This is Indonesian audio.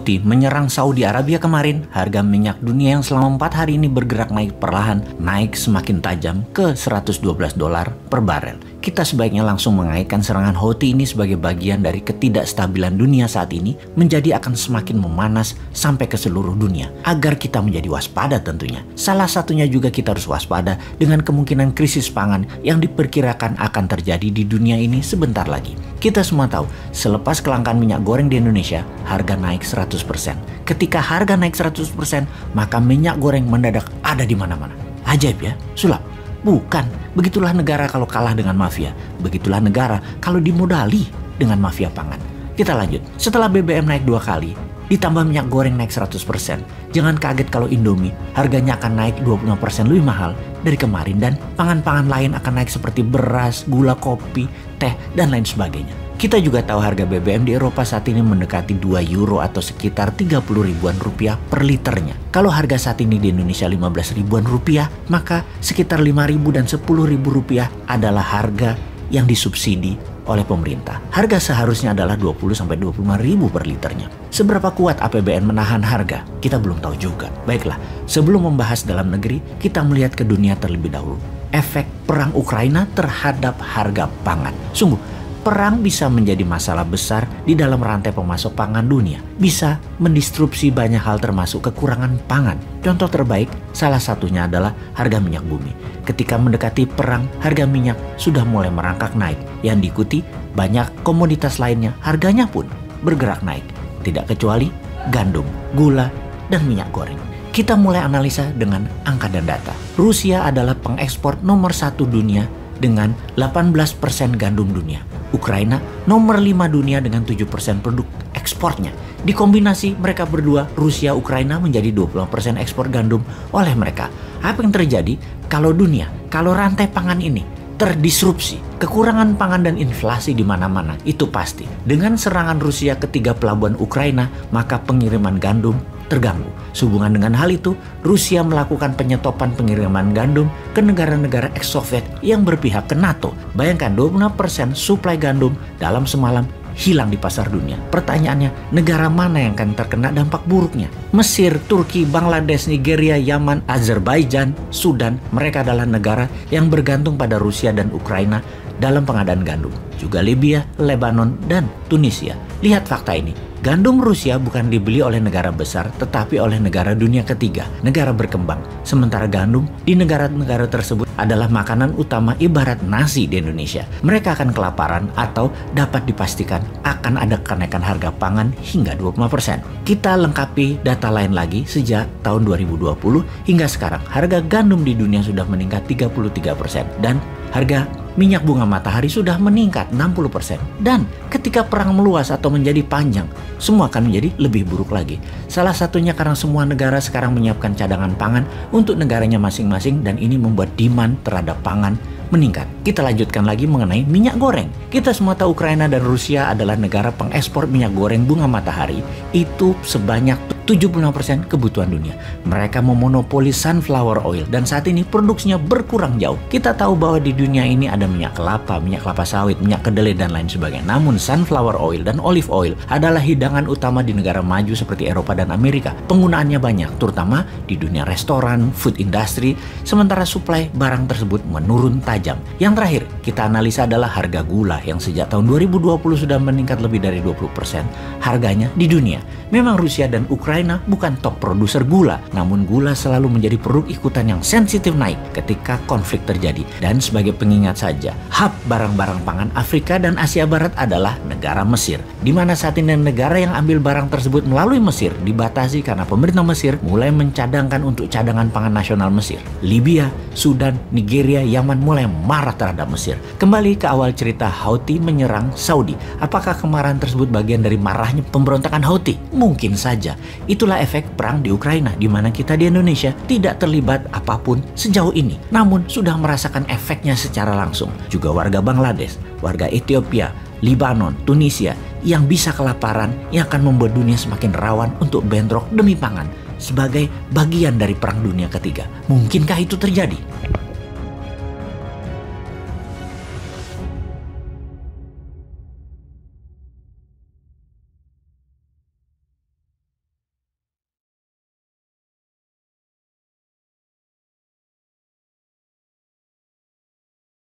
Houthi menyerang Saudi Arabia kemarin, harga minyak dunia yang selama 4 hari ini bergerak naik perlahan, naik semakin tajam ke $112 per barel. Kita sebaiknya langsung mengaitkan serangan Houthi ini sebagai bagian dari ketidakstabilan dunia saat ini menjadi akan semakin memanas sampai ke seluruh dunia, agar kita menjadi waspada tentunya. Salah satunya juga kita harus waspada dengan kemungkinan krisis pangan yang diperkirakan akan terjadi di dunia ini sebentar lagi. Kita semua tahu, selepas kelangkaan minyak goreng di Indonesia, harga naik 100%. Ketika harga naik 100%, maka minyak goreng mendadak ada di mana-mana. Ajaib ya, sulap. Bukan, begitulah negara kalau kalah dengan mafia. Begitulah negara kalau dimodali dengan mafia pangan. Kita lanjut, setelah BBM naik 2 kali, ditambah minyak goreng naik 100%. Jangan kaget kalau Indomie harganya akan naik 25% lebih mahal dari kemarin, dan pangan-pangan lain akan naik seperti beras, gula, kopi, teh, dan lain sebagainya. Kita juga tahu harga BBM di Eropa saat ini mendekati 2 euro atau sekitar 30 ribuan rupiah per liternya. Kalau harga saat ini di Indonesia 15 ribuan rupiah, maka sekitar 5 ribu dan 10 ribu rupiah adalah harga yang disubsidi oleh pemerintah. Harga seharusnya adalah 20-25 ribu per liternya. Seberapa kuat APBN menahan harga? Kita belum tahu juga. Baiklah, sebelum membahas dalam negeri, kita melihat ke dunia terlebih dahulu. Efek perang Ukraina terhadap harga pangan. Sungguh, perang bisa menjadi masalah besar di dalam rantai pemasok pangan dunia. Bisa mendistrupsi banyak hal termasuk kekurangan pangan. Contoh terbaik salah satunya adalah harga minyak bumi. Ketika mendekati perang, harga minyak sudah mulai merangkak naik. Yang diikuti banyak komoditas lainnya, harganya pun bergerak naik. Tidak kecuali gandum, gula, dan minyak goreng. Kita mulai analisa dengan angka dan data. Rusia adalah pengekspor nomor 1 dunia dengan 18% gandum dunia. Ukraina nomor 5 dunia dengan 7% produk ekspornya. Dikombinasi mereka berdua, Rusia, Ukraina menjadi 20% ekspor gandum oleh mereka. Apa yang terjadi kalau dunia, kalau rantai pangan ini terdisrupsi, kekurangan pangan dan inflasi di mana-mana, itu pasti. Dengan serangan Rusia ke 3 pelabuhan Ukraina, maka pengiriman gandum terganggu. Sehubungan dengan hal itu, Rusia melakukan penyetopan pengiriman gandum ke negara-negara ex-Soviet yang berpihak ke NATO. Bayangkan 20% suplai gandum dalam semalam hilang di pasar dunia. Pertanyaannya, negara mana yang akan terkena dampak buruknya? Mesir, Turki, Bangladesh, Nigeria, Yaman, Azerbaijan, Sudan, mereka adalah negara yang bergantung pada Rusia dan Ukraina dalam pengadaan gandum. Juga Libya, Lebanon, dan Tunisia. Lihat fakta ini. Gandum Rusia bukan dibeli oleh negara besar, tetapi oleh negara dunia ketiga, negara berkembang. Sementara gandum di negara-negara tersebut adalah makanan utama ibarat nasi di Indonesia. Mereka akan kelaparan atau dapat dipastikan akan ada kenaikan harga pangan hingga 25%. Kita lengkapi data lain lagi sejak tahun 2020 hingga sekarang. Harga gandum di dunia sudah meningkat 33% dan harga minyak bunga matahari sudah meningkat 60%. Dan ketika perang meluas atau menjadi panjang, semua akan menjadi lebih buruk lagi. Salah satunya karena semua negara sekarang menyiapkan cadangan pangan untuk negaranya masing-masing, dan ini membuat demand terhadap pangan meningkat. Kita lanjutkan lagi mengenai minyak goreng. Kita semua tahu Ukraina dan Rusia adalah negara pengekspor minyak goreng bunga matahari. Itu sebanyak 76% kebutuhan dunia. Mereka memonopoli sunflower oil dan saat ini produksinya berkurang jauh. Kita tahu bahwa di dunia ini ada minyak kelapa sawit, minyak kedelai, dan lain sebagainya. Namun sunflower oil dan olive oil adalah hidangan utama di negara maju seperti Eropa dan Amerika. Penggunaannya banyak, terutama di dunia restoran, food industry, sementara suplai barang tersebut menurun tajam. Yang terakhir, kita analisa adalah harga gula yang sejak tahun 2020 sudah meningkat lebih dari 20% harganya di dunia. Memang Rusia dan Ukraina bukan top produser gula, namun gula selalu menjadi produk ikutan yang sensitif naik ketika konflik terjadi. Dan sebagai pengingat saja, hub barang-barang pangan Afrika dan Asia Barat adalah negara Mesir, di mana saat ini negara yang ambil barang tersebut melalui Mesir dibatasi karena pemerintah Mesir mulai mencadangkan untuk cadangan pangan nasional Mesir. Libya, Sudan, Nigeria, Yaman mulai marah terhadap Mesir. Kembali ke awal cerita, Houthi menyerang Saudi. Apakah kemarahan tersebut bagian dari marahnya pemberontakan Houthi? Mungkin saja. Itulah efek perang di Ukraina, di mana kita di Indonesia tidak terlibat apapun sejauh ini, namun sudah merasakan efeknya secara langsung. Juga warga Bangladesh, warga Ethiopia, Lebanon, Tunisia yang bisa kelaparan, yang akan membuat dunia semakin rawan untuk bentrok demi pangan sebagai bagian dari perang dunia ketiga. Mungkinkah itu terjadi?